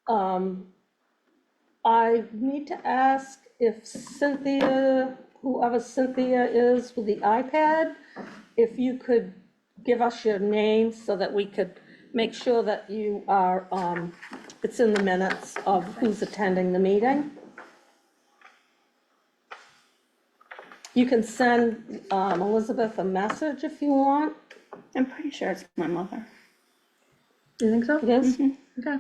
I need to ask if Cynthia, whoever Cynthia is with the iPad, if you could give us your name so that we could make sure that you are, it's in the minutes of who's attending the meeting. You can send Elizabeth a message if you want. I'm pretty sure it's my mother. You think so? It is, Okay. but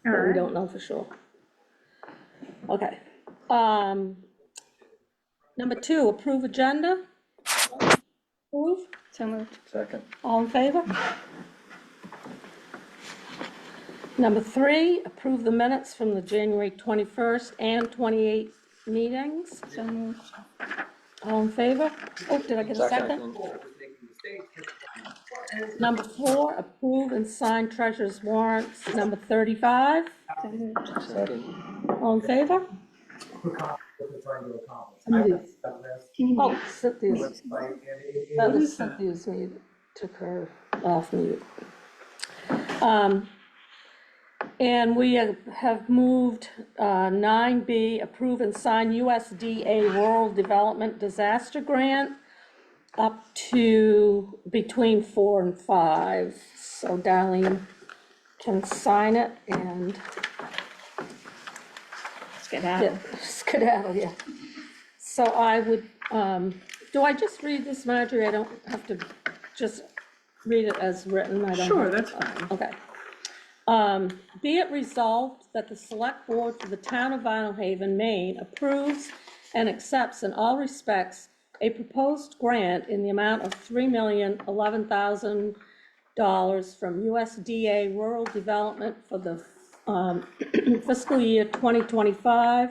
we Alright. don't know for sure. Okay. Number 2, approve agenda. Approve, So moved. Second. all in favor? Number 3, approve the minutes from the January 21st and 28th meetings. So moved. All in favor? Oh, did I get a second? Number 4, approve and sign treasurer's warrants. Number 35, So moved. Second. all in favor? Can you Oh, Cynthia's, that was Cynthia's mute, took her off mute. And we have moved 9B, approve and sign USDA Rural Development Disaster Grant up to between 4 and 5. So Darlene can sign it and Let's get at it. skedaddle, yeah. So I would, do I just read this, Marjorie? I don't have to just read it as written? I don't Sure, have to- that's fine. Okay. Be it resolved that the Select Board for the Town of Vinalhaven, Maine approves and accepts in all respects a proposed grant in the amount of $3,011,000 from USDA Rural Development for the fiscal year 2025,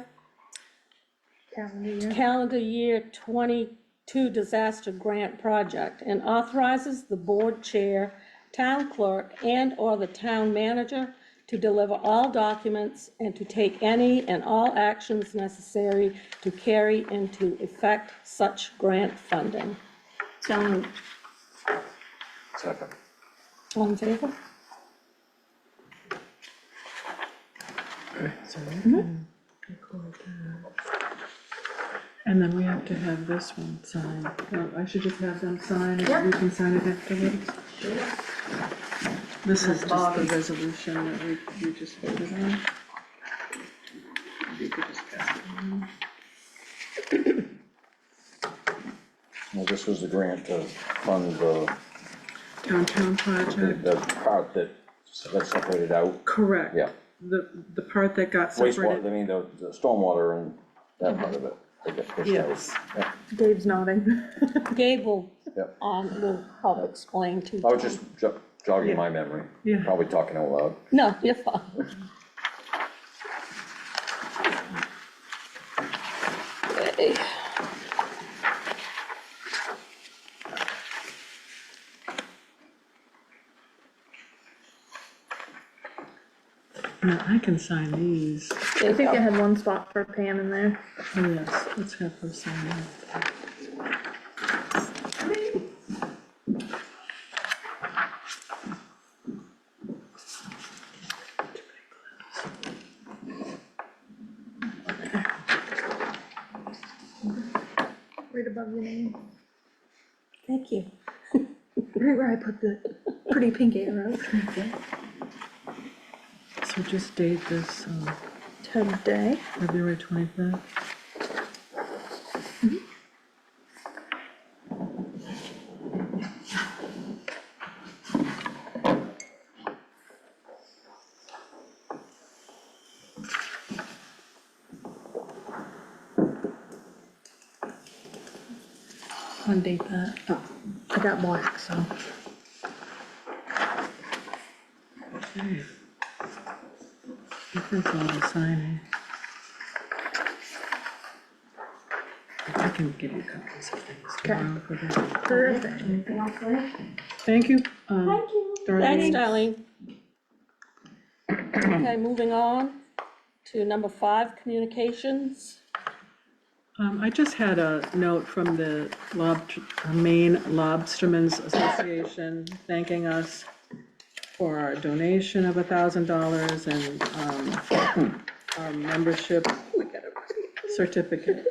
calendar year 22 disaster grant project, and authorizes the board chair, town clerk, and/or the town manager to deliver all documents and to take any and all actions necessary to carry into effect such grant funding. So moved. Second. All in favor? So we can record that. And then we have to have this one signed. Oh, I should just have them sign and you can sign it afterwards. This is just the resolution that we just voted on. You could just pass it on. Well, this was the grant to fund the Downtown project, part that got separated out. correct. Yeah. The part that got Wastewater, separated. I mean, the stormwater and that part of it. They got pushed out. Yes. Yeah. Dave's nodding. Gabe will, Yep. will probably explain to. I was just jogging my memory. Yeah. Probably talking out loud. No, you're fine. Okay. Now, I can sign these. There I you think I go. had one spot for Pam in there. Oh, yes, let's have her sign that. Right above your name. Thank you. Right where I put the pretty pink arrow. So just date this, Today. February 25th. Undate that. Oh, I got black, so. Okay. I think all the signing. I can give you copies of things tomorrow for that. Perfect. Thank you. Thanks, Darlene. Okay, moving on to number 5, communications. I just had a note from the Maine Lobstermen's Association thanking us for our donation of $1,000 and our membership certificate.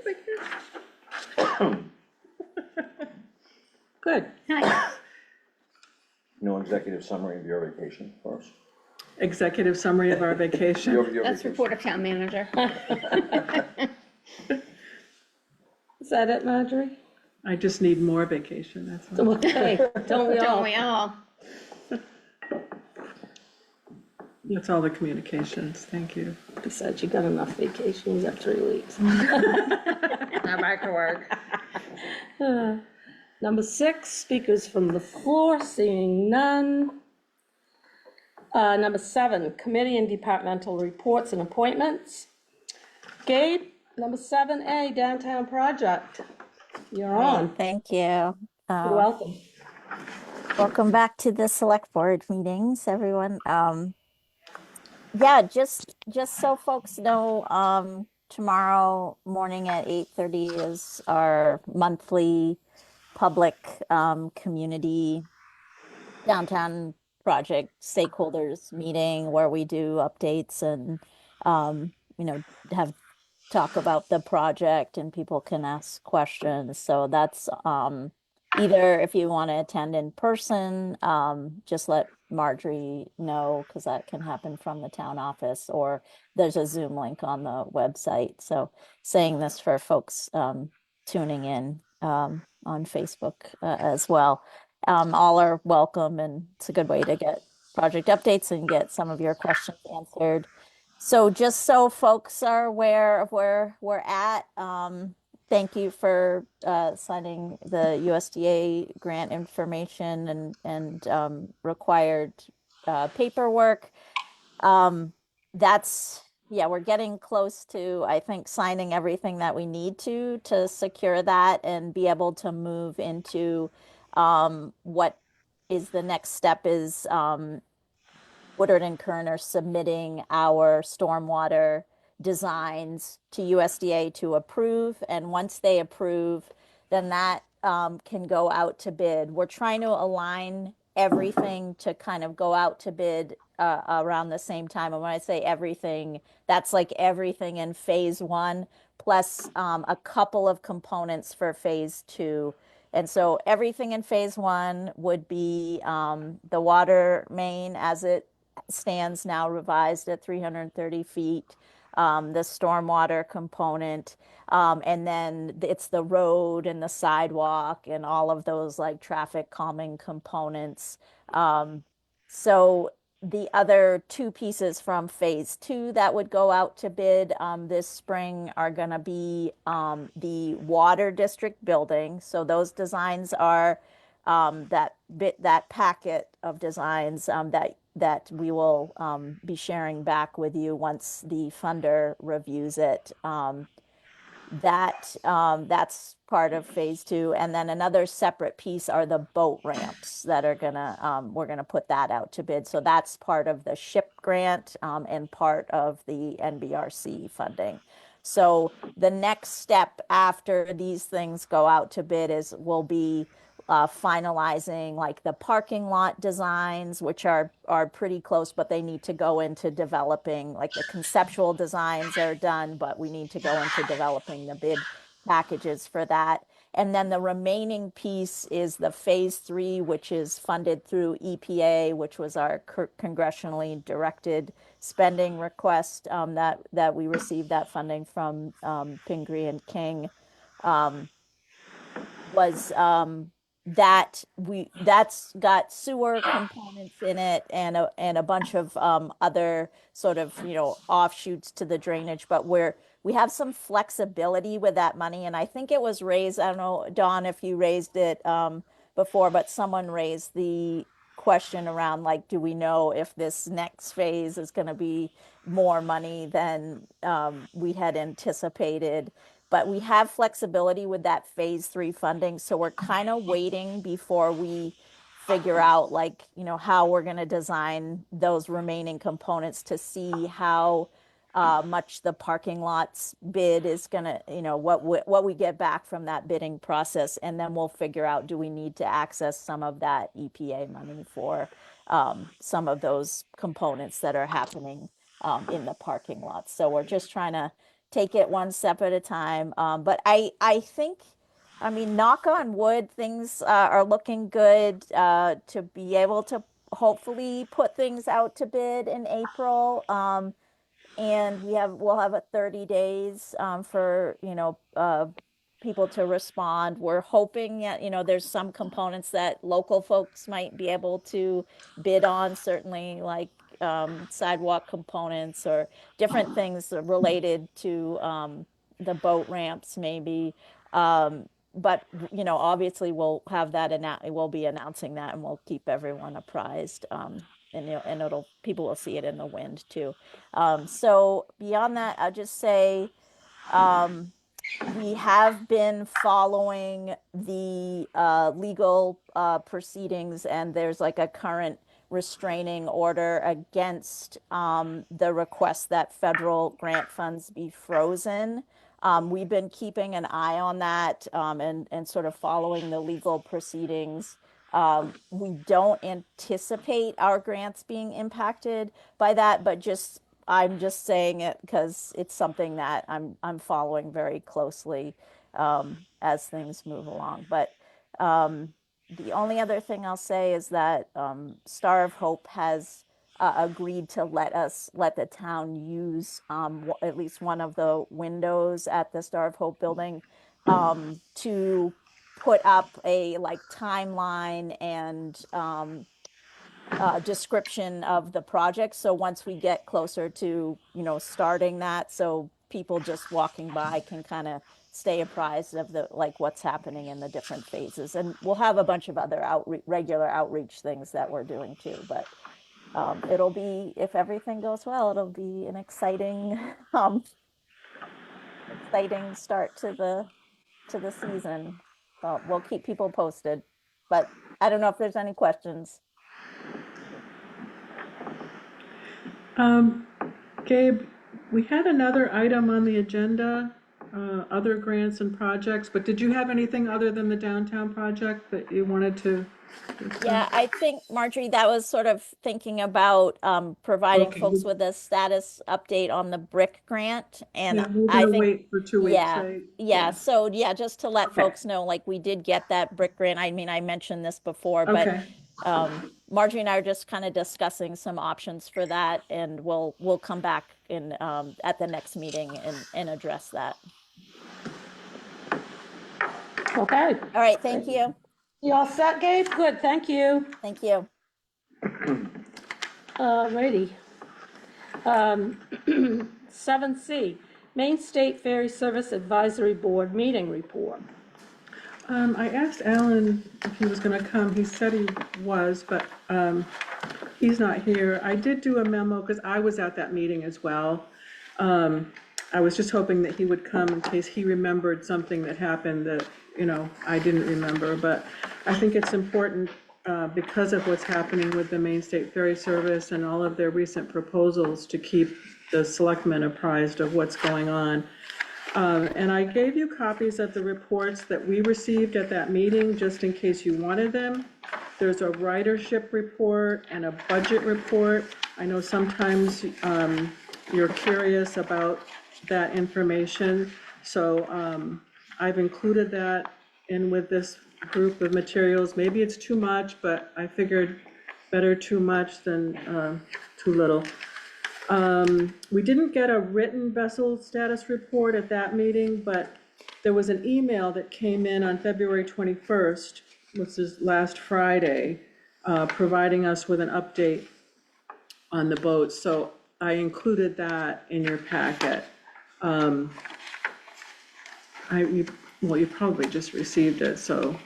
Good. Nice. No executive summary of your vacation for us? Executive summary of our vacation. Your That's vacation. report of town manager. Is that it, Marjorie? I just need more vacation, that's all. Okay, don't we Don't all? we all? That's all the communications, thank you. Besides, you got enough vacation, you got 3 weeks. Not back to work. Number 6, speakers from the floor, seeing none. Number 7, committee and departmental reports and appointments. Gabe, number 7A, downtown project. You're on. Thank you. You're welcome. Welcome back to the select board meetings, everyone. Yeah, just so folks know, tomorrow morning at 8:30 is our monthly public community downtown project stakeholders meeting where we do updates and have talk about the project and people can ask questions. So that's either if you want to attend in person, just let Marjorie know because that can happen from the town office, or there's a Zoom link on the website. So saying this for folks tuning in on Facebook as well. All are welcome, and it's a good way to get project updates and get some of your questions answered. So just so folks are aware of where we're at, thank you for signing the USDA grant information and required paperwork. We're getting close to, I think, signing everything that we need to secure that and be able to move into what is the next step is Woodard and Kern are submitting our stormwater designs to USDA to approve. And once they approve, then that can go out to bid. We're trying to align everything to kind of go out to bid around the same time. And when I say everything, that's like everything in phase 1, plus a couple of components for phase 2. And so everything in phase 1 would be the water main as it stands now revised at 330 feet, the stormwater component, and then it's the road and the sidewalk and all of those like traffic calming components. So the other 2 pieces from phase 2 that would go out to bid this spring are going to be the water district building. So those designs are that packet of designs that we will be sharing back with you once the funder reviews it. That's part of phase 2, and then another separate piece are the boat ramps that are we're gonna put that out to bid. So that's part of the SHIP grant and part of the NBRC funding. So the next step after these things go out to bid will be finalizing like the parking lot designs, which are pretty close, but they need to go into developing, like the conceptual designs are done, but we need to go into developing the bid packages for that. And then the remaining piece is the phase 3, which is funded through EPA, which was our congressionally directed spending request that we received that funding from Pingree and King. That's got sewer components in it and a bunch of other sort of offshoots to the drainage, but we have some flexibility with that money. And I think it was raised, I don't know, Dawn, if you raised it before, but someone raised the question around like, do we know if this next phase is going to be more money than we had anticipated? But we have flexibility with that phase 3 funding. So we're kind of waiting before we figure out like, how we're going to design those remaining components to see how much the parking lots bid is going to, what we get back from that bidding process. And then we'll figure out, do we need to access some of that EPA money for some of those components that are happening in the parking lots. So we're just trying to take it one step at a time. But I think, I mean, knock on wood, things are looking good to be able to hopefully put things out to bid in April. And we'll have a 30 days for, people to respond. We're hoping that, there's some components that local folks might be able to bid on, certainly like sidewalk components or different things related to the boat ramps maybe. But obviously we'll have that, and we'll be announcing that, and we'll keep everyone apprised. And people will see it in the wind too. So beyond that, I'll just say, we have been following the legal proceedings, and there's like a current restraining order against the request that federal grant funds be frozen. We've been keeping an eye on that, and sort of following the legal proceedings. We don't anticipate our grants being impacted by that, but I'm just saying it because it's something that I'm following very closely as things move along. But the only other thing I'll say is that Star of Hope has agreed to let the town use at least one of the windows at the Star of Hope building to put up a timeline and description of the project. So once we get closer to, starting that, so people just walking by can kind of stay apprised of what's happening in the different phases. And we'll have a bunch of other regular outreach things that we're doing too. But it'll be, if everything goes well, it'll be an exciting, exciting start to the season. We'll keep people posted, but I don't know if there's any questions. Gabe, we had another item on the agenda, other grants and projects, but did you have anything other than the downtown project that you wanted to discuss? Yeah, I think, Marjorie, that was sort of thinking about providing Okay. folks with a status update on the BRIC grant. And Yeah, we're I gonna think, wait for 2 weeks, yeah, right? yeah. So yeah, just to let Okay. folks know, we did get that BRIC grant. I mean, I mentioned this before, but Okay, Marjorie and I are just kind of discussing some options for that, and we'll come back in at the next meeting and address that. Okay, All right, thank you. you all set, Gabe? Good, thank you. Thank you. Alrighty. 7C, Maine State Ferry Service Advisory Board Meeting Report. I asked Alan if he was gonna come, he said he was, but, he's not here. I did do a memo, because I was at that meeting as well. I was just hoping that he would come in case he remembered something that happened that, I didn't remember, but I think it's important, because of what's happening with the Maine State Ferry Service and all of their recent proposals, to keep the selectmen apprised of what's going on. And I gave you copies of the reports that we received at that meeting, just in case you wanted them. There's a ridership report and a budget report. I know sometimes you're curious about that information, so I've included that in with this group of materials. Maybe it's too much, but I figured better too much than too little. We didn't get a written vessel status report at that meeting, but there was an email that came in on February 21st, which is last Friday, providing us with an update on the boats. So I included that in your packet. You probably just received it, so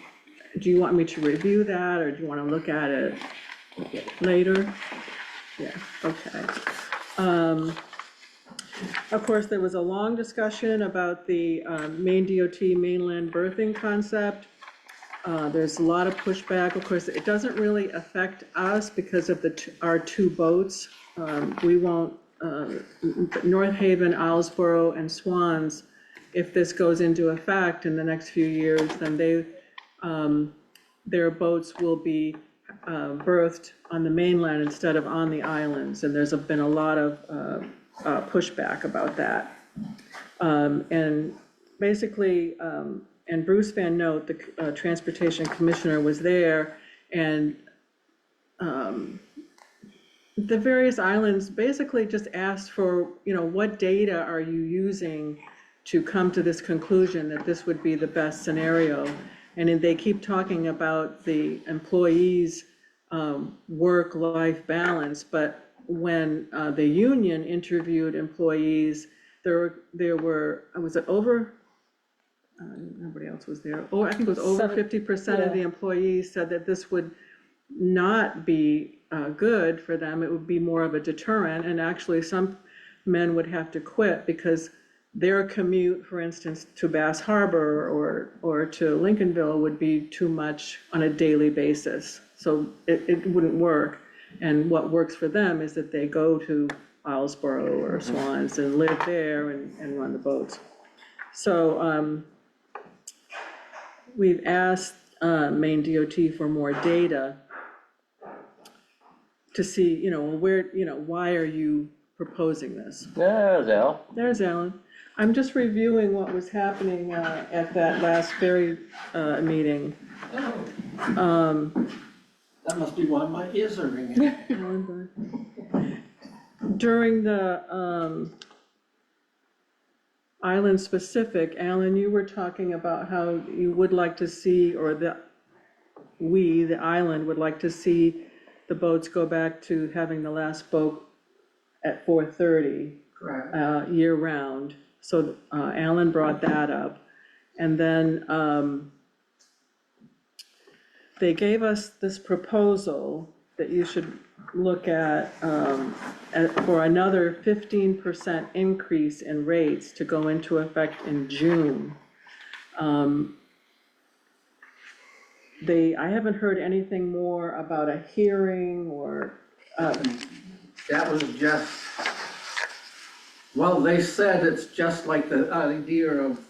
do you want me to review that, or do you want to look at it later? Yeah, okay. Of course, there was a long discussion about the Maine DOT mainland berthing concept. There's a lot of pushback. Of course, it doesn't really affect us because of our 2 boats. We won't, North Haven, Islesboro, and Swans, if this goes into effect in the next few years, then their boats will birthed on the mainland instead of on the islands, and there's been a lot of pushback about that. And basically, and Bruce Van Note, the Transportation Commissioner, was there, and the various islands basically just asked for, what data are you using to come to this conclusion that this would be the best scenario? And then they keep talking about the employees' work-life balance, but when the union interviewed employees, there were, was it over? Nobody else was there. Oh, I think it was over 50% of the employees said that this would not be good for them. It would be more of a deterrent, and actually some men would have to quit because their commute, for instance, to Bass Harbor or to Lincolnville would be too much on a daily basis. So it wouldn't work. And what works for them is that they go to Islesboro or Swans and live there and run the boats. So we've asked Maine DOT for more data to see, why are you proposing this? There's Al. There's Alan. I'm just reviewing what was happening at that last ferry meeting. That must be why my ears are ringing. During the island specific, Alan, you were talking about how you would like to see, or the island would like to see the boats go back to having the last boat at 4:30. Correct. Year round. So Alan brought that up. And then they gave us this proposal that you should look at for another 15% increase in rates to go into effect in June. I haven't heard anything more about a hearing or, That was just, well, they said it's just like the idea of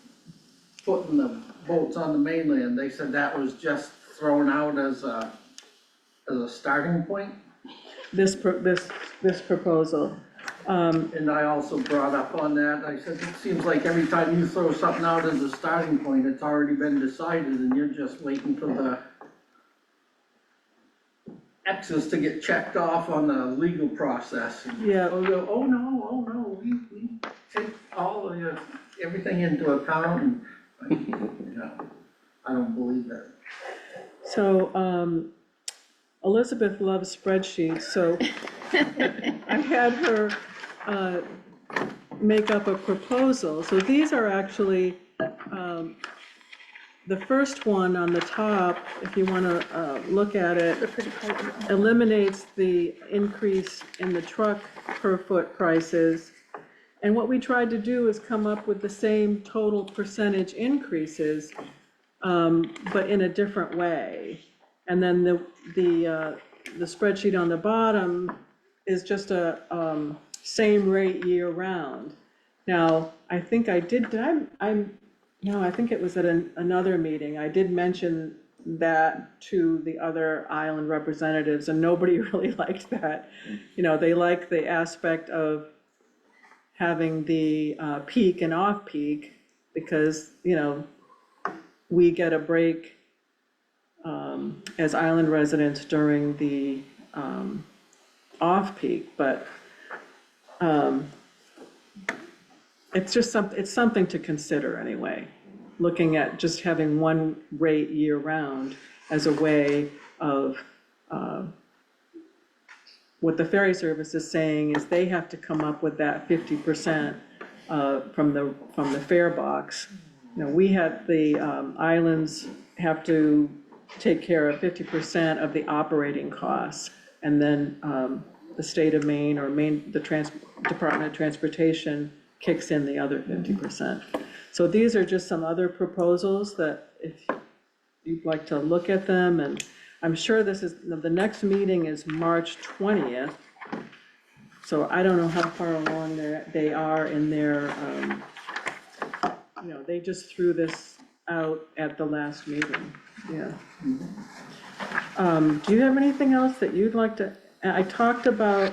putting the boats on the mainland. They said that was just thrown out as a starting point. this proposal. And I also brought up on that, I said, it seems like every time you throw something out as a starting point, it's already been decided and you're just waiting for the X's to get checked off on the legal process. And Yeah. they'll go, oh no, we take all of everything into account, and, I don't believe that. So Elizabeth loves spreadsheets, so I had her make up a proposal. So these are actually, the first one on the top, if you want to look at it, eliminates the increase in the truck per foot prices. And what we tried to do is come up with the same total percentage increases, but in a different way. And then the spreadsheet on the bottom is just a same rate year round. Now, I think I did, no, I think it was at another meeting. I did mention that to the other island representatives, and nobody really liked that. They like the aspect of having the peak and off-peak because, we get a break as island residents during the off-peak, but it's something to consider anyway, looking at just having one rate year-round as a way of what the ferry service is saying is they have to come up with that 50% from the fare box. We had the islands have to take care of 50% of the operating costs, and then the state of Maine or the Department of Transportation kicks in the other 50%. So these are just some other proposals that if you'd like to look at them, and I'm sure the next meeting is March 20th. So I don't know how far along they are in their, they just threw this out at the last meeting, yeah. Do you have anything else that you'd like to, I talked about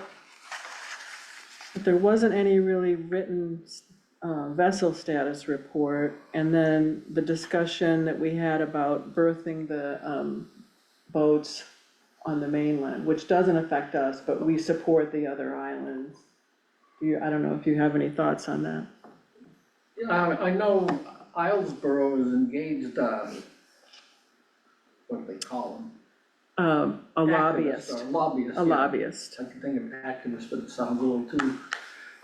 that there wasn't any really written vessel status report, and then the discussion that we had about berthing the boats on the mainland, which doesn't affect us, but we support the other islands. I don't know if you have any thoughts on that. Yeah, I know Islesboro is engaged, what do they call them? A lobbyist, Activists or lobbyists. a yeah. lobbyist. I can think of activists, but it sounds a little too,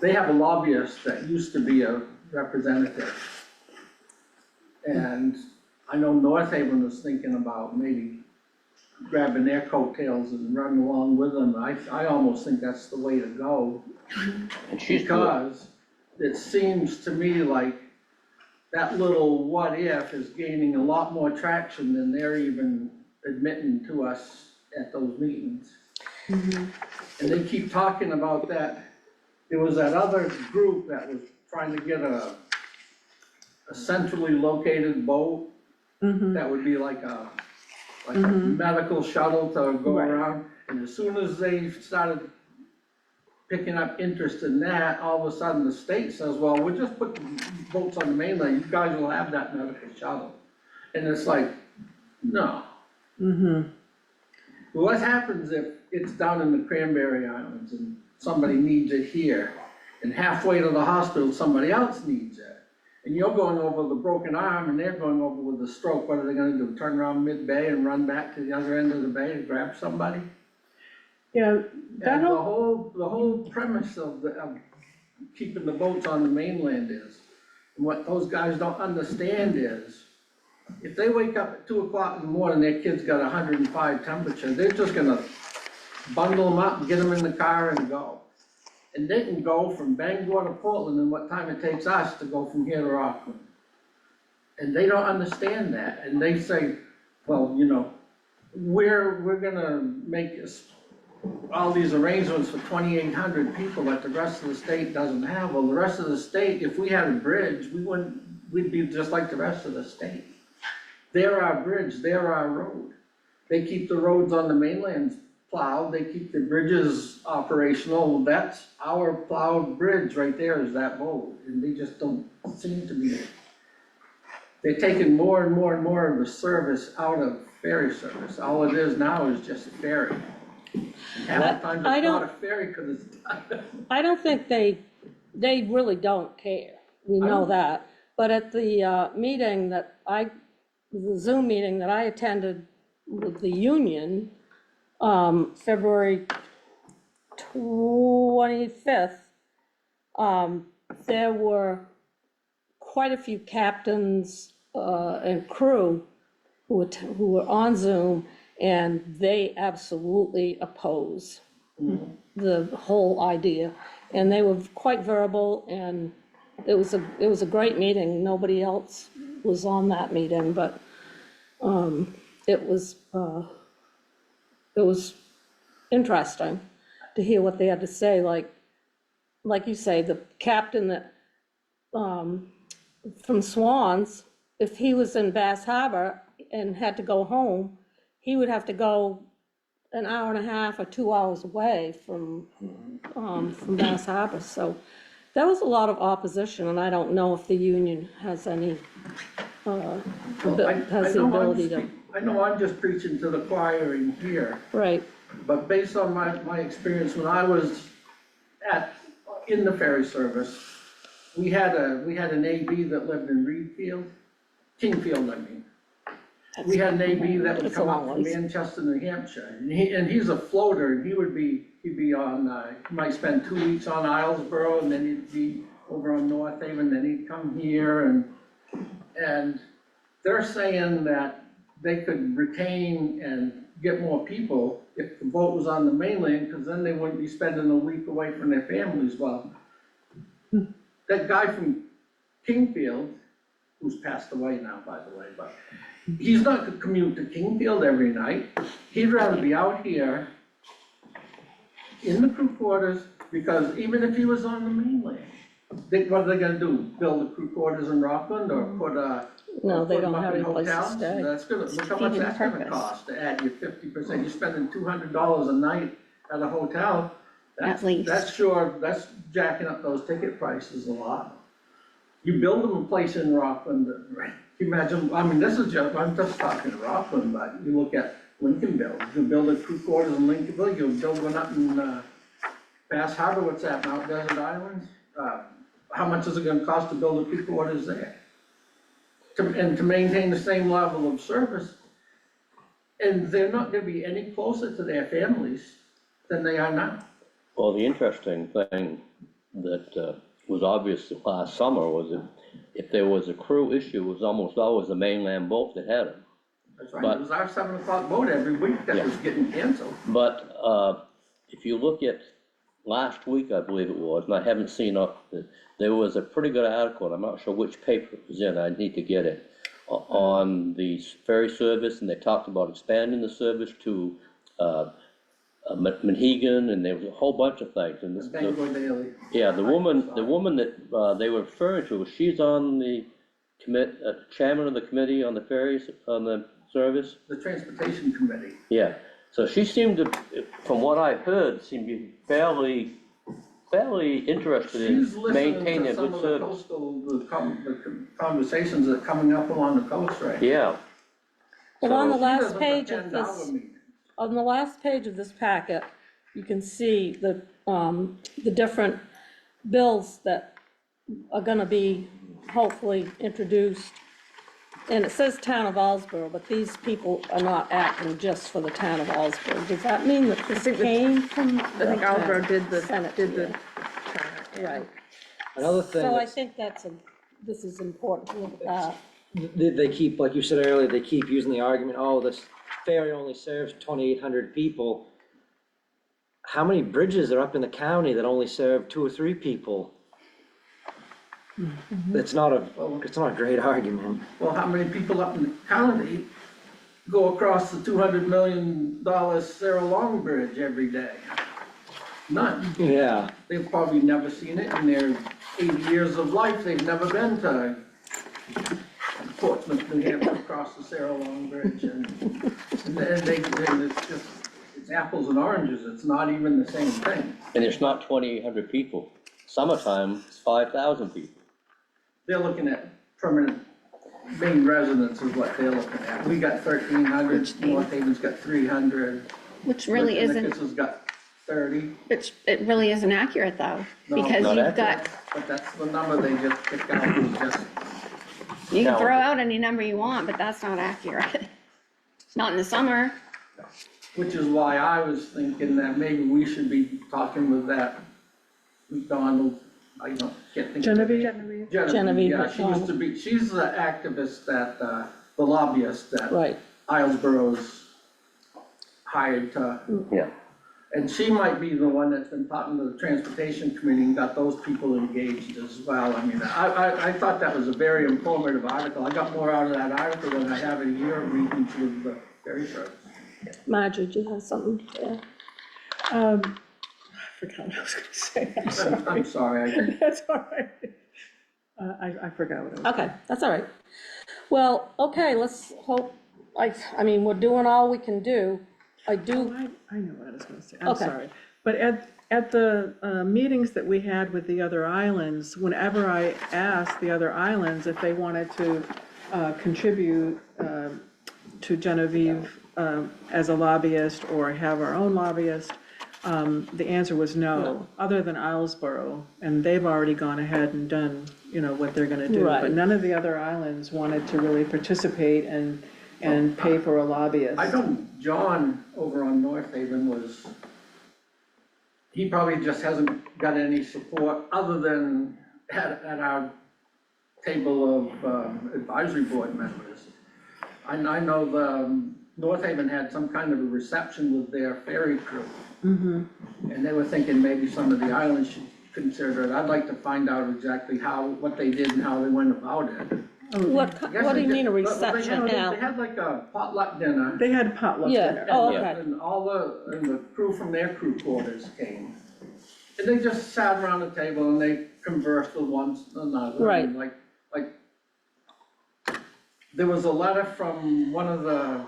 they have a lobbyist that used to be a representative. And I know North Haven was thinking about maybe grabbing their coattails and running along with them. I almost think that's the way to go. And she's good. Because it seems to me like that little what if is gaining a lot more traction than they're even admitting to us at those meetings. And they keep talking about that. There was that other group that was trying to get a centrally located boat that would be like a medical shuttle to go Right. around. And as soon as they started picking up interest in that, all of a sudden the state says, well, we'll just put the boats on the mainland, you guys will have that medical shuttle. And it's like, no. What happens if it's down in the Cranberry Islands and somebody needs it here, and halfway to the hospital, somebody else needs it? And you're going over with a broken arm and they're going over with a stroke, what are they gonna do, turn around mid-bay and run back to the other end of the bay to grab somebody? Yeah, that And whole, the whole premise of keeping the boats on the mainland is, and what those guys don't understand is, if they wake up at 2 o'clock in the morning, their kid's got 105 temperature, they're just gonna bundle them up, get them in the car and go. And they can go from Bangor to Portland in what time it takes us to go from here to Rockland. And they don't understand that, and they say, well, you know, we're gonna make all these arrangements for 2,800 people that the rest of the state doesn't have. Well, the rest of the state, if we had a bridge, we'd be just like the rest of the state. They're our bridge, they're our road. They keep the roads on the mainland plowed, they keep the bridges operational. That's our plowed bridge right there is that boat, and they just don't seem to be. They're taking more and more and more of the service out of ferry service. All it is now is just a ferry. Half the time I it's not don't- a ferry because it's done. I don't think they really don't care, we know that. But at the meeting that the Zoom meeting that I attended with the union, February 25th, there were quite a few captains and crew who were on Zoom, and they absolutely oppose the whole idea. And they were quite verbal, and it was a great meeting. Nobody else was on that meeting, but it was interesting to hear what they had to say. Like you say, the captain that from Swans, if he was in Bass Harbor and had to go home, he would have to go an hour and a half or 2 hours away from Bass Harbor. So there was a lot of opposition, and I don't know if the union has any, has the ability to. I know I'm just preaching to the choir in here, Right, but based on my experience when I was in the ferry service, we had an AB that lived in Reedfield, Kingfield, I mean. We had an AB that would That's a come long up from ways. Manchester, New Hampshire, and he's a floater, and he'd be on, he might spend 2 weeks on Islesboro, and then he'd be over on North Haven, then he'd come here, and they're saying that they could retain and get more people if the boat was on the mainland, because then they wouldn't be spending a week away from their families. Well, that guy from Kingfield, who's passed away now, by the way, but he's not gonna commute to Kingfield every night. He'd rather be out here in the crew quarters, because even if he was on the mainland, what are they gonna do? Build the crew quarters in Rockland, or put a No, they put don't them up have in any place to hotels, stay. that's gonna, look how much defeating that's gonna purpose. cost to add your 50%, you're spending $200 a night at a hotel. At least. That's jacking up those ticket prices a lot. You build them a place in Rockland, right? You imagine, I mean, I'm just talking Rockland, but you look at Lincolnville, you build a crew quarters in Lincolnville, you build one up in, Bass Harbor, what's that, Mount Desert Island? How much is it gonna cost to build a crew quarters there? And to maintain the same level of service, and they're not gonna be any closer to their families than they are now. Well, the interesting thing that was obvious last summer was that if there was a crew issue, it was almost always the mainland boat that had them. That's right, But- it was our 7 o'clock boat every week that Yeah. was getting canceled. But if you look at last week, I believe it was, and I haven't seen there was a pretty good article, and I'm not sure which paper it was in, I need to get it, on the ferry service, and they talked about expanding the service to Manhegan, and there was a whole bunch of things, and this, Bangor Daily, yeah, the woman that they were referring to, she's on the chairman of the committee on the ferries, on the service. the transportation committee. Yeah, so she seemed to, from what I heard, seemed to be fairly interested in She's listening maintaining to a some good of the service. coastal, the conversations that are coming up along the coast right now. Yeah, Well, on the She last doesn't page of attend our this, meetings. on the last page of this packet, you can see the different bills that are gonna be hopefully introduced. And it says town of Alsboro, but these people are not acting just for the town of Alsboro. Does that mean that this came from? I think Alvaro did the, Senate, did the, Right. Another thing So I that's, think this is important to look at. they keep, like you said earlier, they keep using the argument, oh, this ferry only serves 2,800 people. How many bridges are up in the county that only serve 2 or 3 people? It's not a great argument. Well, how many people up in the county go across the $200 million Sarah Long Bridge every day? None. Yeah, They've probably never seen it in their 80 years of life, they've never been to Portsmouth, New Hampshire, across the Sarah Long Bridge, and it's apples and oranges, it's not even the same thing. and it's not 2,800 people. Summertime, it's 5,000 people. They're looking at permanent main residents is what they're looking at. We got 1,300, North Haven's got 300. Which really isn't, Nichols has got 30. it really isn't accurate though, No. because Not you've got, But that's the number they just picked out, was just, you can Calendar. throw out any number you want, but that's not accurate. Not in the summer. which is why I was thinking that maybe we should be talking with that McDonald, can't think. of- Genevieve? Genevieve Yeah, she used to be, she's the activist that, the lobbyist that Right. Islesboro's hired to. Yeah. And she might be the one that's been talking to the transportation committee and got those people engaged as well. I mean, I thought that was a very informative article. I got more out of that article than I have in a year of meetings with the ferry service. Marjorie, do you have something? Yeah. I forgot what I was gonna say, I'm sorry. I'm sorry, That's all right. I forgot what I was. Okay, that's all right. Well, okay, let's hope, I mean, we're doing all we can do. I do, I know what I was gonna say, I'm Okay. sorry. But at the meetings that we had with the other islands, whenever I asked the other islands if they wanted to contribute to Genevieve as a lobbyist or have our own lobbyist, the answer was no, other than Islesboro, and they've already gone ahead and done, what they're gonna do. Right. But none of the other islands wanted to really participate and pay for a lobbyist. I know John over on North Haven he probably just hasn't got any support other than at our table of advisory board members. I know the North Haven had some kind of a reception with their ferry crew. And they were thinking maybe some of the islands should consider it. I'd like to find out exactly what they did and how they went about it. what do you mean a reception, They Al? had like a potluck dinner. They had potluck Yeah. dinner. Oh, Yeah. okay. And the crew from their crew quarters came. And they just sat around the table and they conversed with one another. Right. And like there was a letter from one of the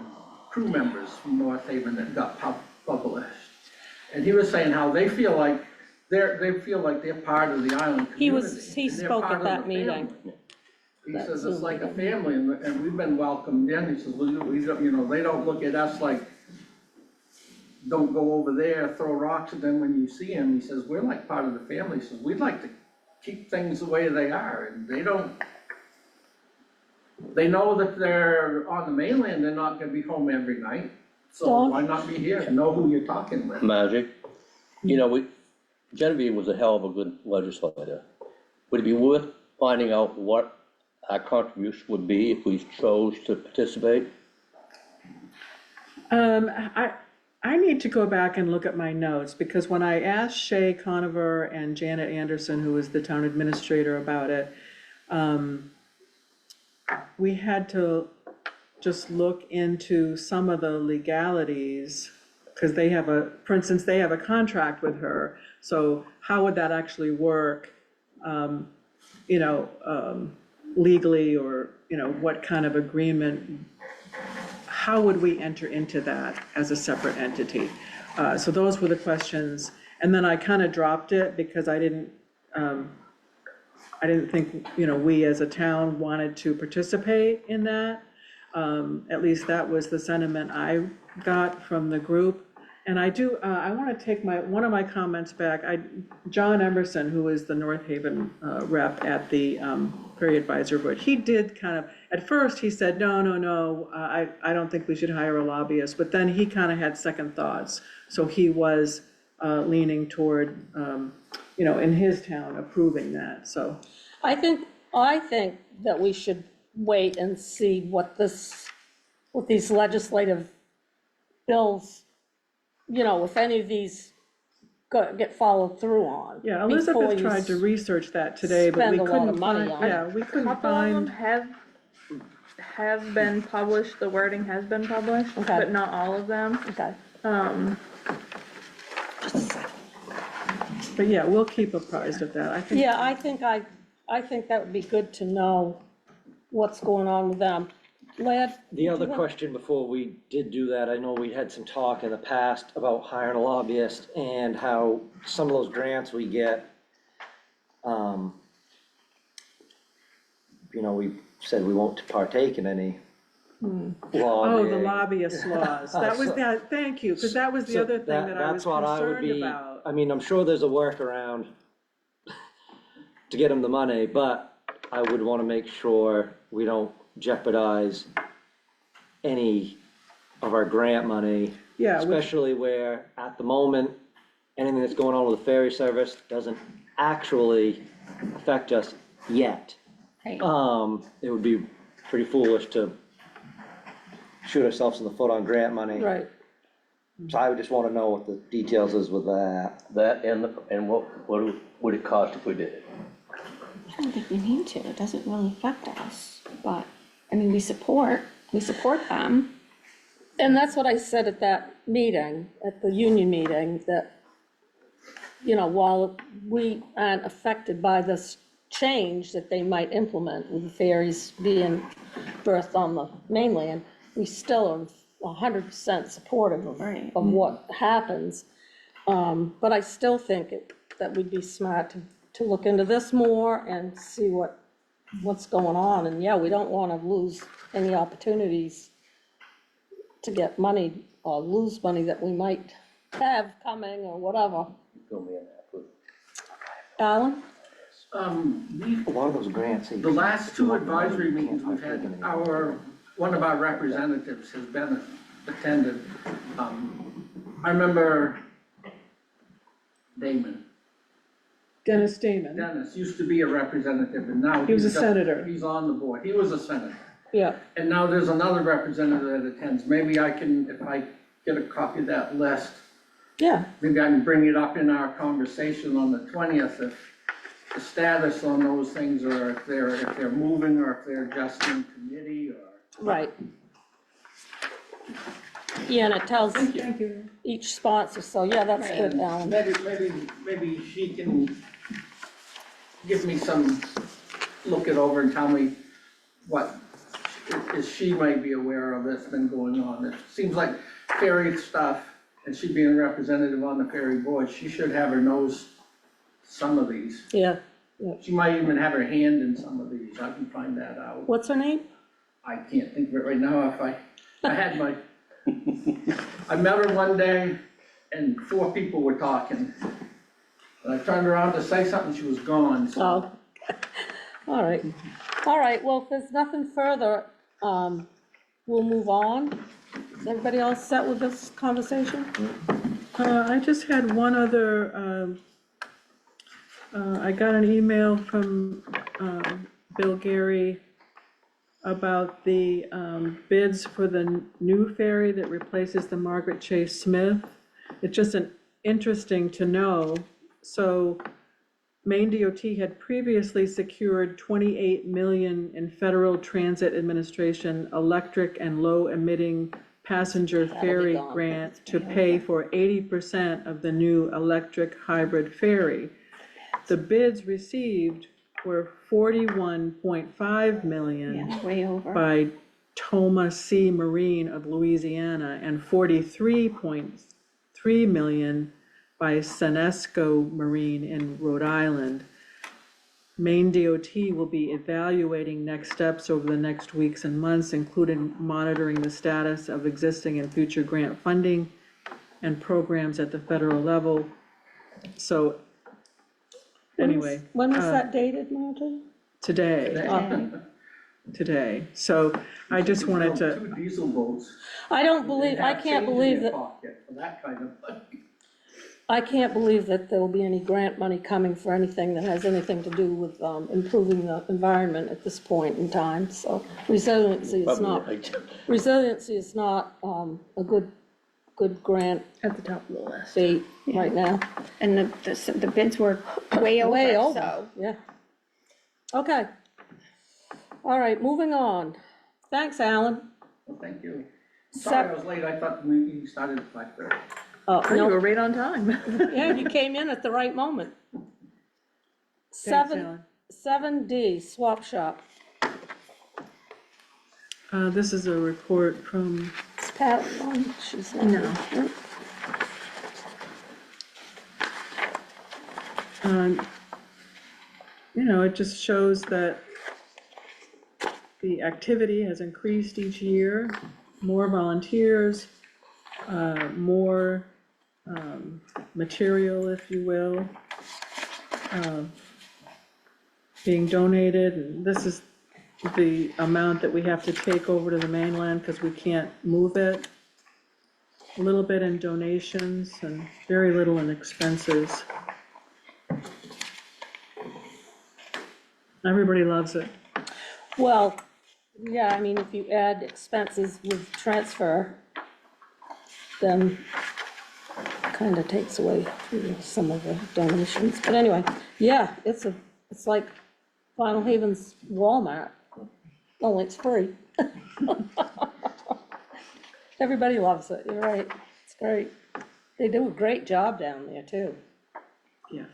crew members from North Haven that got published. And he was saying how they feel like they're part of the island He community. he and they're spoke part at of that the meeting. family. He That says Zoom it's like a meeting. family, and we've been welcomed in. He says, well, we don't, you know, they don't look at us like, don't go over there, throw rocks at them when you see them. He says, we're like part of the family. He says, we'd like to keep things the way they are, and they don't, they know that they're on the mainland, they're not gonna be home every night. So Dawn? why not be here, know who you're talking with? Magic. You know, Genevieve was a hell of a good legislator. Would it be worth finding out what our contribution would be if we chose to participate? I need to go back and look at my notes, because when I asked Shay Conover and Janet Anderson, who was the town administrator, about it, we had to just look into some of the legalities, because they have for instance, they have a contract with her, so how would that actually work? You know, legally, or, you know, what kind of agreement, how would we enter into that as a separate entity? So those were the questions, and then I kind of dropped it because I didn't think, you know, we as a town wanted to participate in that. At least that was the sentiment I got from the group. And I do, I want to take one of my comments back. John Emerson, who is the North Haven rep at the Ferry Advisory Board, he did kind of, at first he said, no, I don't think we should hire a lobbyist, but then he kind of had second thoughts. So he was leaning toward, you know, in his town approving that, so. I think that we should wait and see what these legislative bills, you know, if any of these get followed through on. Yeah, before Elizabeth you tried to research that today, but we spend a lot of couldn't money find, on it. yeah, we couldn't Couple of them find, have been published, the wording has been published, Okay. but not all of them. Okay. but yeah, we'll keep apprised of that. I think, Yeah, I think that would be good to know what's going on with them. Lad? The other question before we did do that, I know we had some talk in the past about hiring a lobbyist and how some of those grants we get, you know, we said we won't partake in any oh, lobbying. the lobbyist laws, that was that, thank you, because that was the So other thing that I was that's what I would concerned be- about. I mean, I'm sure there's a workaround to get them the money, but I would want to make sure we don't jeopardize any of our grant money. Yeah, which- Especially where, at the moment, anything that's going on with the ferry service doesn't actually affect us yet. Right. It would be pretty foolish to shoot ourselves in the foot on grant money. Right. So I would just want to know what the details is with that. That and what would it cost if we did it? I don't think we need to, it doesn't really affect us, but, I mean, we support them. And that's what I said at that meeting, at the union meeting, that, you know, while we aren't affected by this change that they might implement with the ferries being berthed on the mainland, we still are 100% supportive Right. of what happens. But I still think that we'd be smart to look into this more and see what's going on. And yeah, we don't want to lose any opportunities to get money or lose money that we might have coming or whatever. Fill me in that, please. Alan? A lot of those grants. The last two advisory meetings we've had, one of our representatives has been attended. I remember Dennis Damon, Dennis used to be a representative, and now He was a he's senator. He's on the board. He was a senator. Yeah, And now there's another representative that attends. Maybe I can, if I get a copy of that list, yeah, maybe I can bring it up in our conversation on the 20th, if the status on those things, or if they're moving, or if they're just in committee, or. right. Yeah, and it tells thank you. each sponsor, so yeah, that's good, Alan. Maybe she can give me some, look it over and tell me what is she might be aware of that's been going on. It seems like ferry stuff, and she being a representative on the ferry board, she should have her nose some of these. Yeah. She might even have her hand in some of these, I can find that out. What's her name? I can't think of it right now. If I had my, I met her one day and 4 people were talking. And I turned around to say something, she was gone, so. Oh, all right. All right, well, if there's nothing further, we'll move on. Is everybody else set with this conversation? I just had one other, I got an email from Bill Gary about the bids for the new ferry that replaces the Margaret Chase Smith. It's just interesting to know. So Maine DOT had previously secured 28 million in Federal Transit Administration electric and low emitting passenger ferry gone. grant to pay for 80% of the new electric hybrid ferry. The bids received were 41.5 million Yeah, way over. by Toma C. Marine of Louisiana and 43.3 million by Senesco Marine in Rhode Island. Maine DOT will be evaluating next steps over the next weeks and months, including monitoring the status of existing and future grant funding and programs at the federal level. So anyway. When was that dated, Margie? Today. Today. So I just wanted to, 2 diesel boats. I don't believe, I can't believe that, For that kind of money. I can't believe that there'll be any grant money coming for anything that has anything to do with improving the environment at this point in time, so resiliency is not, a good grant At the top of the list. bait right now. And the bids were way Way over, over, so. yeah. Okay. All right, moving on. Thanks, Alan. Well, thank you. Sorry I Sep- was late, I thought the meeting started at 5:30. Oh, You no, were right on time. yeah, you came in at the right moment. thanks, Alan. 7D, swap shop. This is a report from, Is Pat on? She's not. No. it just shows that the activity has increased each year, more volunteers, more material, if you will, being donated. And this is the amount that we have to take over to the mainland because we can't move it. A little bit in donations and very little in expenses. Everybody loves it. Well, yeah, I mean, if you add expenses with transfer, then kind of takes away some of the donations. But anyway, yeah, it's like Vinalhaven's Walmart, only it's free. Everybody loves it, you're right, it's great. They do a great job down there, too. Yeah.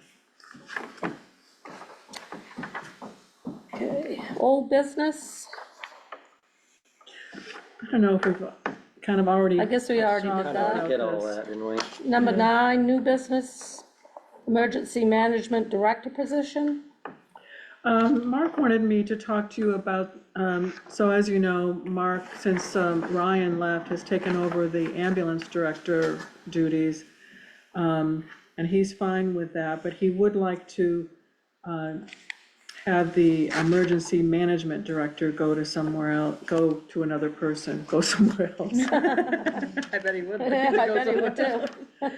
Okay, old business, I don't know if we've kind of already. I guess we already did talked that. about Get all this. that, didn't we? Number 9, new business, emergency management director position. Mark wanted me to talk to you about, so as you know, Mark, since Ryan left, has taken over the ambulance director duties. And he's fine with that, but he would like to have the emergency management director go to somewhere else, go to another person, go somewhere else. I bet he would. like Yeah, to I go bet he somewhere. would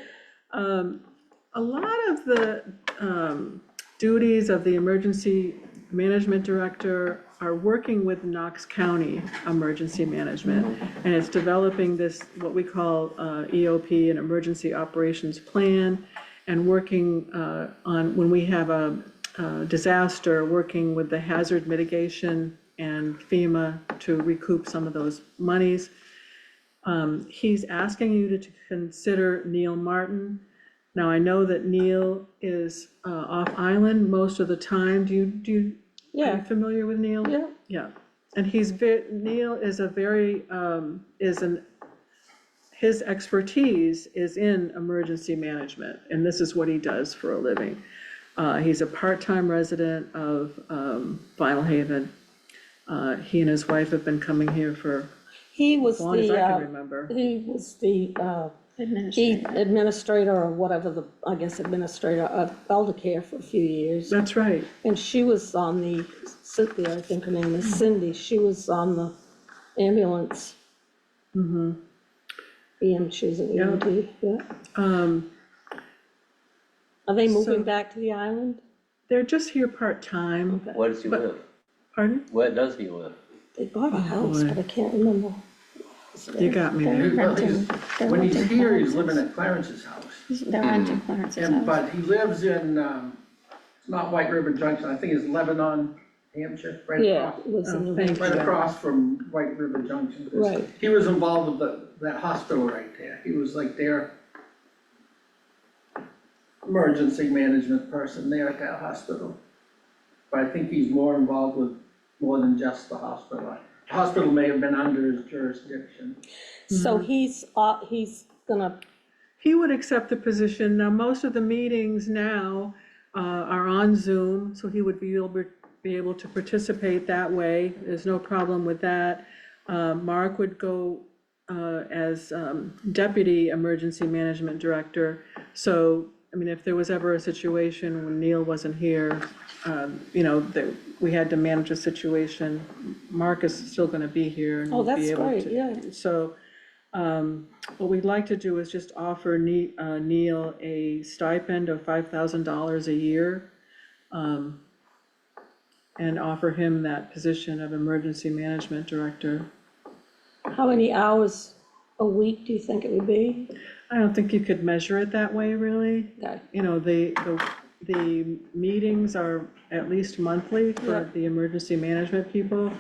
too. A lot of the duties of the emergency management director are working with Knox County Emergency Management, and it's developing this, what we call EOP, an Emergency Operations Plan, and working on, when we have a disaster, working with the hazard mitigation and FEMA to recoup some of those monies. He's asking you to consider Neil Martin. Now, I know that Neil is off island most of the time. Are you Yeah, familiar with Neil? yeah, Yeah. And Neil is a very, his expertise is in emergency management, and this is what he does for a living. He's a part-time resident of Vinalhaven. He and his wife have been coming here for He was as long as I can the, remember. he was the, Administrator. administrator or whatever I guess administrator of elder care for a few years. That's right. And she was on the, Cynthia, I think her name is Cindy, she was on the ambulance. Mm-hmm. She was an EMT, yeah. Are they moving So- back to the island? They're just here part-time. Where does he live? Pardon? Where does he live? They bought a house, boy. but I can't remember. You got me They're there. Well, renting, they're When he's renting here, he's Clarence's. living at Clarence's house. They're renting Clarence's And, house. but he lives in, it's not White River Junction, I think it's Lebanon, Hampshire, right Yeah, across. lives in New thank Hampshire. Right across from White River Junction. 'Cause Right. He was involved with that hospital right there. He was like their emergency management person there at that hospital. But I think he's more involved with more than just the hospital. The hospital may have been under his jurisdiction. So he's gonna, He would accept the position. Now, most of the meetings now are on Zoom, so he would be able to participate that way. There's no problem with that. Mark would go as Deputy Emergency Management Director. So, I mean, if there was ever a situation when Neil wasn't here, that we had to manage a situation, Mark is still gonna be here and Oh, will be that's able great, to. yeah. So, what we'd like to do is just offer Neil a stipend of $5,000 a year, and offer him that position of Emergency Management Director. how many hours a week do you think it would be? I don't think you could measure it that way, really. Okay. The meetings are at least monthly Yeah. for the emergency management people.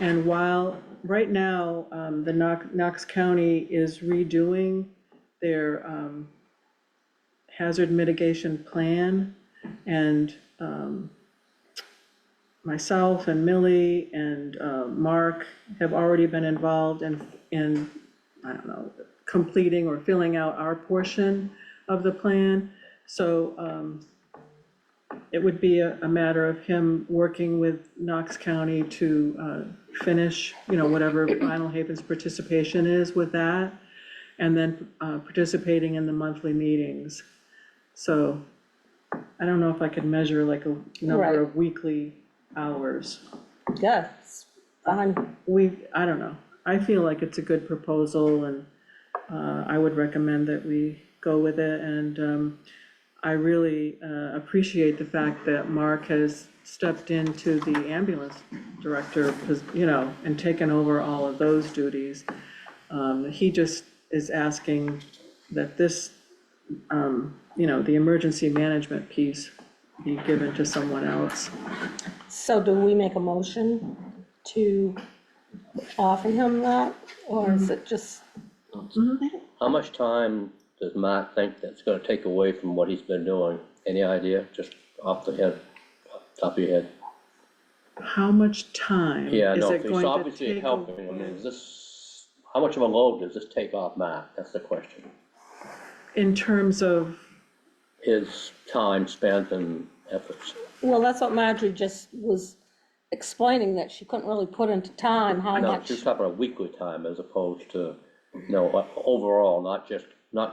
And while, right now, the Knox County is redoing their hazard mitigation plan, and myself and Millie and Mark have already been involved in, I don't know, completing or filling out our portion of the plan. So it would be a matter of him working with Knox County to finish, whatever Vinalhaven's participation is with that, and then participating in the monthly meetings. So I don't know if I could measure like a Right. number of weekly hours. Yeah, it's fine. I don't know. I feel like it's a good proposal, and I would recommend that we go with it. And I really appreciate the fact that Mark has stepped into the ambulance director, and taken over all of those duties. He just is asking that this, the emergency management piece be given to someone else. So do we make a motion to offer him that, or is it just, How much time does Mark think that's gonna take away from what he's been doing? Any idea, just off the head, top of your head? How much time Yeah, is no, it he's going to obviously take? helping, I mean, is this, how much of a load does this take off Mark? That's the question. In terms of, His time spent and efforts. well, that's what Marjorie just was explaining, that she couldn't really put into time how No, much. she's talking about weekly time as opposed to, overall, not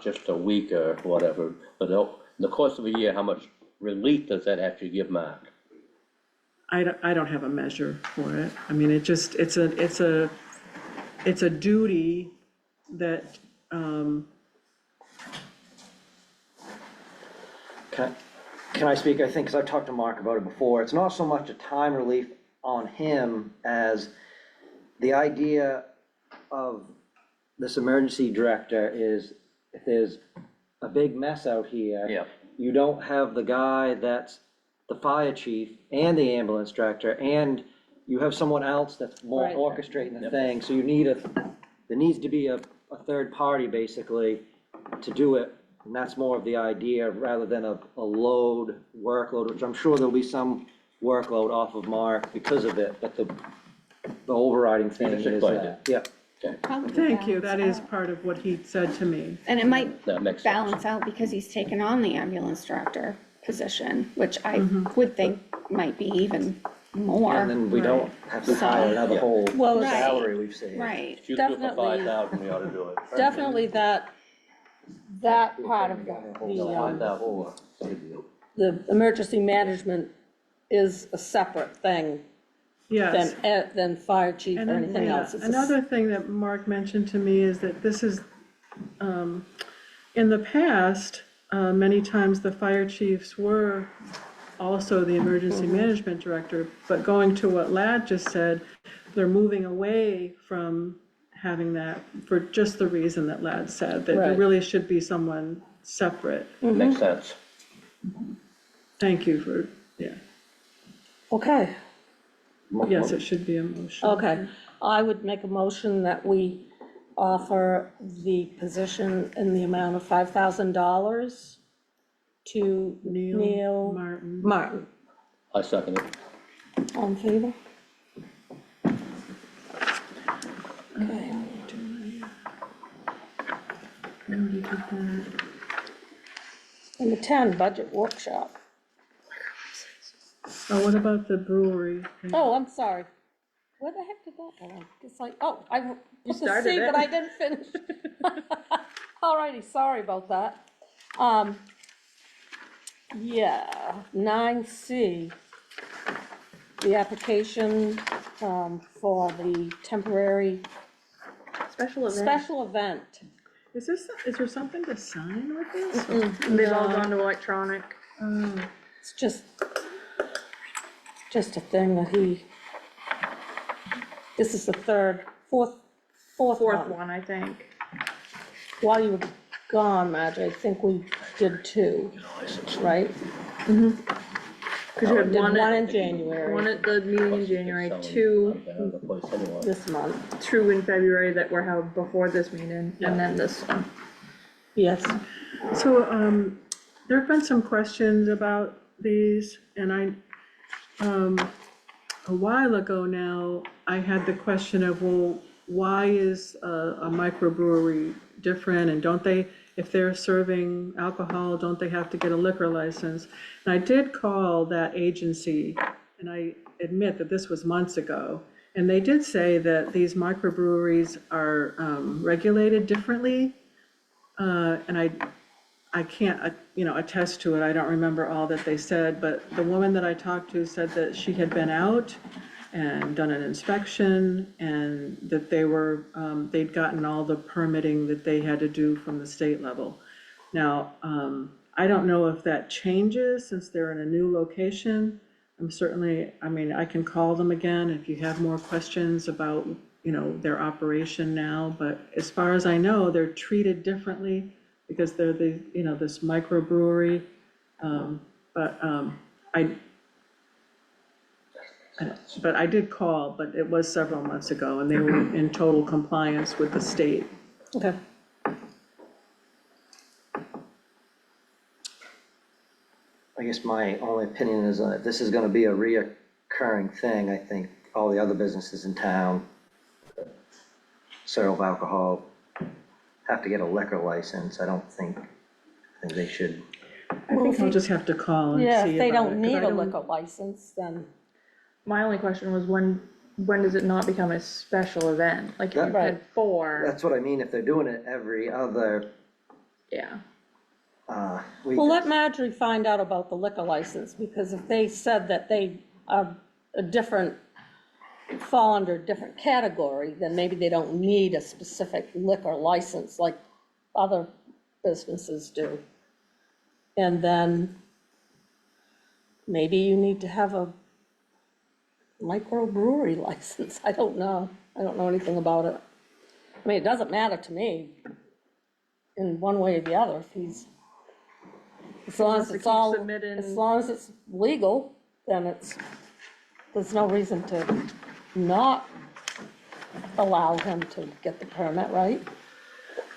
just a week or whatever, but in the course of a year, how much relief does that actually give Mark? I don't have a measure for it. I mean, it's a duty that, Can I speak? I think, because I've talked to Mark about it before, it's not so much a time relief on him as the idea of this emergency director is, if there's a big mess out here. Yeah. You don't have the guy that's the fire chief and the ambulance director, and you have someone else that's more Right. orchestrating the thing, so you need there needs to be a third party basically to do it. And that's more of the idea, rather than a workload, which I'm sure there'll be some workload off of Mark because of it, but the overriding thing just is explained that, yeah. Probably Thank you, balance that is out. part of what he said to me. And it might That makes sense. balance out because he's taken on the ambulance director position, which I would think might be even more. And then we don't have to hire another Yeah. whole Well, Right. salary we've saved. Right, If you do it for Definitely. 5,000, we ought to do it. Definitely that part of the emergency management is a separate thing Yes. than fire chief or And then, anything yeah, else. It's a another thing that Mark mentioned to me is that this is, in the past, many times the fire chiefs were also the emergency management director, but going to what Lad just said, they're moving away from having that for just the reason that Lad said, that there Right. really should be someone separate. Makes sense. Thank you for, yeah, Okay, yes, it should be a motion. okay. I would make a motion that we offer the position in the amount of $5,000 to Neil Martin. Martin. I second it. All in favor? Okay. Number 10, budget workshop. Oh, what about the brewery? Oh, I'm sorry. Where the heck did that go? It's like, oh, I put the started C, it. but I didn't finish. Alrighty, sorry about that. Yeah, 9C, the application, for the temporary Special event. special event. Is there something to sign with this? They've all gone to electronic. It's just a thing that this is the fourth Fourth one. one, I think. While you were gone, Madge, I think we did 2, right? Cause you had Did one one at, in January, one at the meeting in January, two this month, in February that were held before this meeting, and then this one. yes. So, there have been some questions about these, and a while ago now, I had the question of, well, why is a microbrewery different, and don't they, if they're serving alcohol, don't they have to get a liquor license? And I did call that agency, and I admit that this was months ago, and they did say that these microbreweries are regulated differently, and I can't, attest to it, I don't remember all that they said, but the woman that I talked to said that she had been out and done an inspection, and that they'd gotten all the permitting that they had to do from the state level. Now, I don't know if that changes since they're in a new location. I can call them again if you have more questions about, their operation now, but as far as I know, they're treated differently because they're this microbrewery. But I did call, but it was several months ago, and they were in total compliance with the state. Okay. I guess my only opinion is if this is gonna be a reoccurring thing, I think all the other businesses in town that serve alcohol have to get a liquor license. I think they should. I think I'll just have to call and see Yeah, about if it. they 'cause don't I need a don't- liquor license, then, My only question was when does it not become a special event? Like, if you Right. had 4, That's what I mean, if they're doing it every other, yeah. week. well, let Marjorie find out about the liquor license, because if they said that they are fall under a different category, then maybe they don't need a specific liquor license like other businesses do. And then maybe you need to have a microbrewery license. I don't know anything about it. I mean, it doesn't matter to me in one way or the other if as long as to it's keep all, submitting- as long as it's legal, then there's no reason to not allow him to get the permit, right?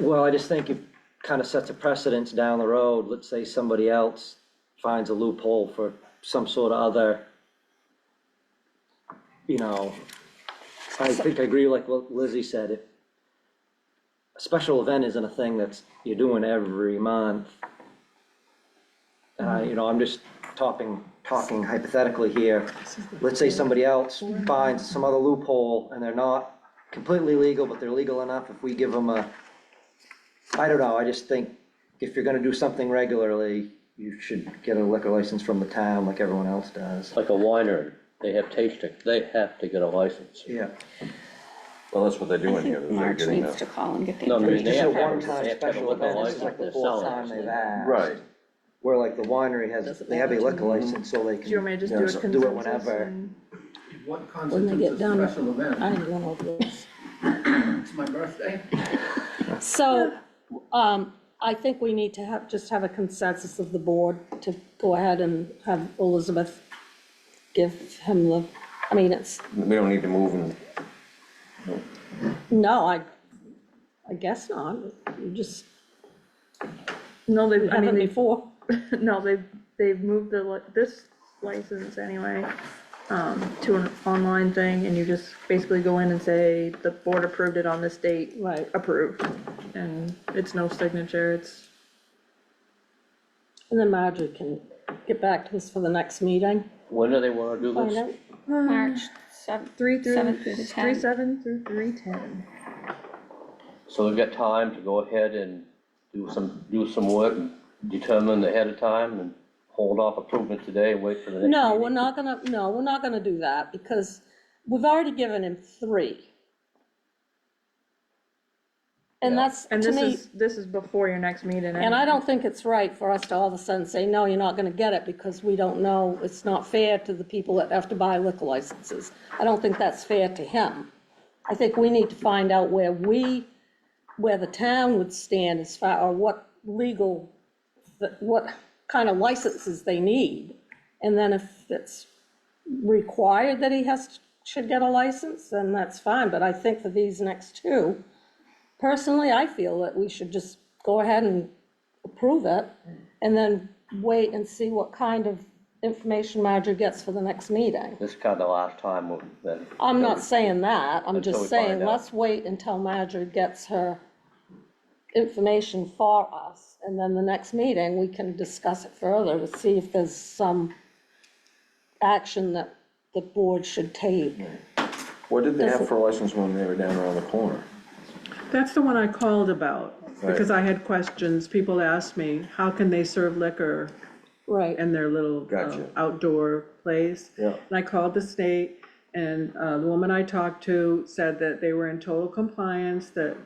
Well, I just think it kind of sets a precedence down the road. Let's say somebody else finds a loophole for some sort of other, I think I agree like what Lizzie said, if a special event isn't a thing that's, you're doing every month. You know, I'm just talking hypothetically here. Let's say somebody else finds some other loophole and they're not completely legal, but they're legal enough if we give them a, I don't know, I just think if you're gonna do something regularly, you should get a liquor license from the town like everyone else does. Like a winery, they have tasting, they have to get a license. Yeah. Well, that's what they're I doing here. think They're March getting needs that. to call and get the No, I mean, information. they Just have a to have, one-time they have to have a special liquor event, this is license like the they're fourth selling. time they've asked. Right. Where like the winery has, they have a liquor license, so they Do you want me can to just you know, do a do it consensus whenever. and- What When they constitutes get a done, special event? I don't know this. It's my birthday. So, I think we need to just have a consensus of the board to go ahead and have Elizabeth give him the, I mean, it's, We don't need to move and, no, I guess not. You just No, they've, I haven't mean, before. no, they've moved this license anyway, to an online thing, and you just basically go in and say, the board approved it on this date. Right. Approved, and it's no signature, it's, And then Marjorie can get back to us for the next meeting. When do they wanna do Find this? out. March 7th. 3/7 through the 10th. 3/7 through 3/10. So we've got time to go ahead and do some work and determine ahead of time and hold off approval today and wait for the next No, meeting? we're not gonna do that, because we've already given him 3. And Yeah. that's, And to me, this is before your next meeting. and I don't think it's right for us to all of a sudden say, no, you're not gonna get it, because we don't know, it's not fair to the people that have to buy liquor licenses. I don't think that's fair to him. I think we need to find out where the town would stand as far, or what legal, what kind of licenses they need. And then if it's required that he should get a license, then that's fine, but I think for these next 2, personally, I feel that we should just go ahead and approve it, and then wait and see what kind of information Marjorie gets for the next meeting. This is kind of last time that. I'm not saying that, I'm Until we just saying, find out. let's wait until Marjorie gets her information for us, and then the next meeting, we can discuss it further to see if there's some action that the board should take. what did they have for a license when they were down around the corner? That's the one I called about, because I had questions. People asked me, how can they serve liquor Right, in their little Gotcha. outdoor place? Yeah. And I called the state, and the woman I talked to said that they were in total compliance, that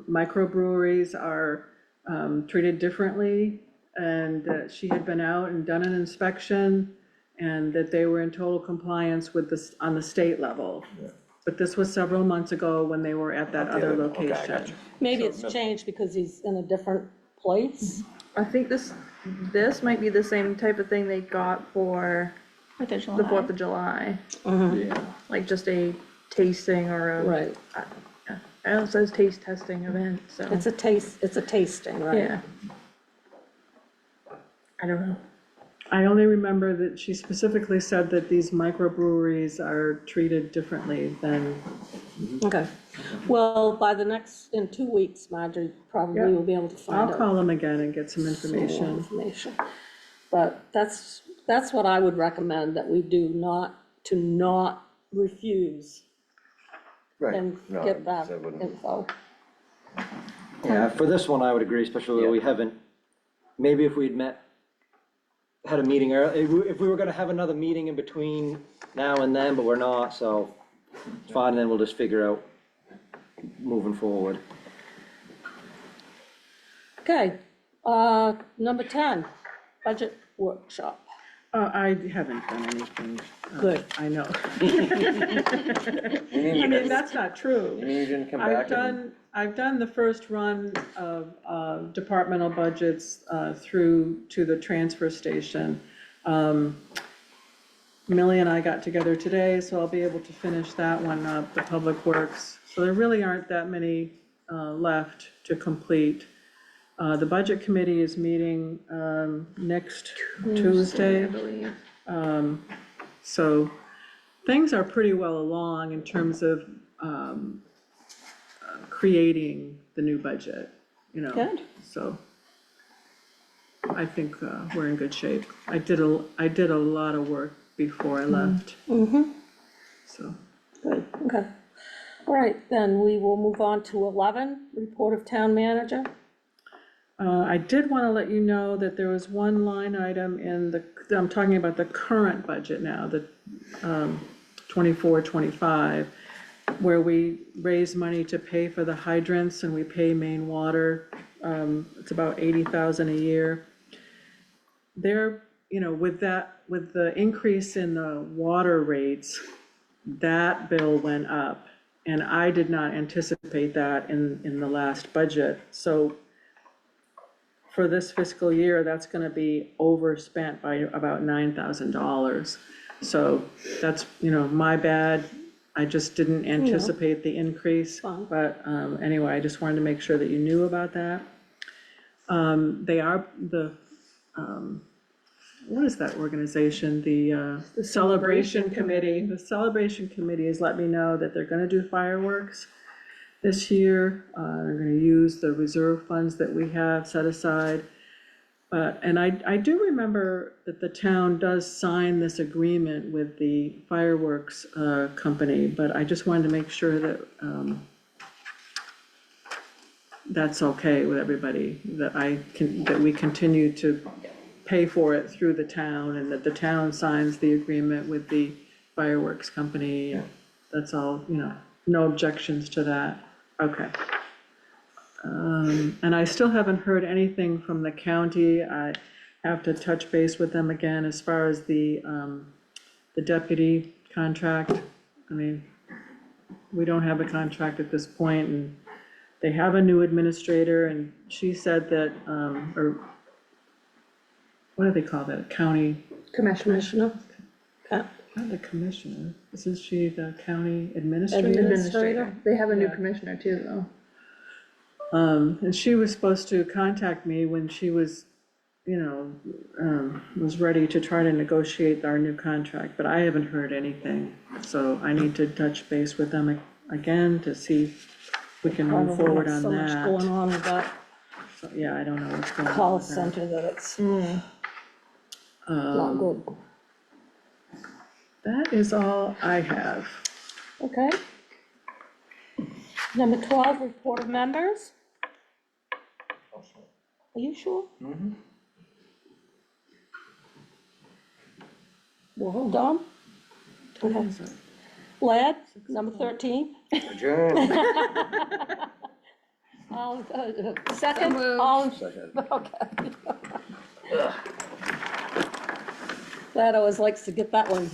microbreweries are treated differently, and that she had been out and done an inspection, and that they were in total compliance with this, on the state level. But this was several months ago when they were at that other Okay, I location. gotcha. maybe it's changed because he's in a different place. I think this might be the same type of thing they got for 4th of July. the 4th of July, Yeah. like just a tasting or a. Right, I know it says taste testing event, so, it's a tasting, right? yeah. I don't know. I only remember that she specifically said that these microbreweries are treated differently than, Okay, well, in 2 weeks, Marjorie probably will be able to find I'll out call them again and get some some more information. information. But that's what I would recommend, that we do, not refuse Right. and No, get that that wouldn't- info. Yeah, for this one, I would agree, especially we haven't, maybe if we'd had a meeting early, if we were gonna have another meeting in between now and then, but we're not, so it's fine, then we'll just figure out moving forward. Okay, number 10, budget workshop. I haven't done anything. Good. I know. You I mean, that's not true. mean you didn't come back and? I've done the first run of departmental budgets through to the transfer station. Millie and I got together today, so I'll be able to finish that one up, the Public Works. So there really aren't that many left to complete. The Budget Committee is meeting next Tuesday. I believe. So things are pretty well along in terms of, creating the new budget, you know. Good. So I think, we're in good shape. I did a lot of work before I left. So, Good, okay. All right, then we will move on to 11, report of town manager. I did want to let you know that there was one line item I'm talking about the current budget now, the 24-25, where we raise money to pay for the hydrants and we pay main water. It's about 80,000 a year. There, you know, with the increase in the water rates, that bill went up. And I did not anticipate that in the last budget. So for this fiscal year, that's gonna be overspent by about $9,000. So that's, you know, my bad. I just didn't anticipate the increase. Fine. But anyway, I just wanted to make sure that you knew about that. They are what is that organization? The Celebration Committee. The Celebration Committee has let me know that they're gonna do fireworks this year. They're gonna use the reserve funds that we have set aside. And I do remember that the town does sign this agreement with the fireworks company, but I just wanted to make sure that that's okay with everybody, that we continue to pay for it through the town, and that the town signs the agreement with the fireworks company. That's all, you know, no objections to that. Okay. And I still haven't heard anything from the county. I have to touch base with them again as far as the deputy contract. I mean, we don't have a contract at this point, and they have a new administrator, and she said that, or what do they call that, county, Commissioner. not the commissioner, isn't she the counny administrator? Administrator. They have a new Yeah. commissioner too, though. And she was supposed to contact me when she was, you know, was ready to try to negotiate our new contract, but I haven't heard anything. So I need to touch base with them again to see if we can move Probably forward have on so much going that. on with that So, yeah, I don't know what's going on call with that. center that it's not good. That is all I have. Okay. Number 12, report of members. Are you sure? Well, hold on. Okay. Lad, number 13. Adjourn. All, second, all, Second. okay. Lad always likes to get that one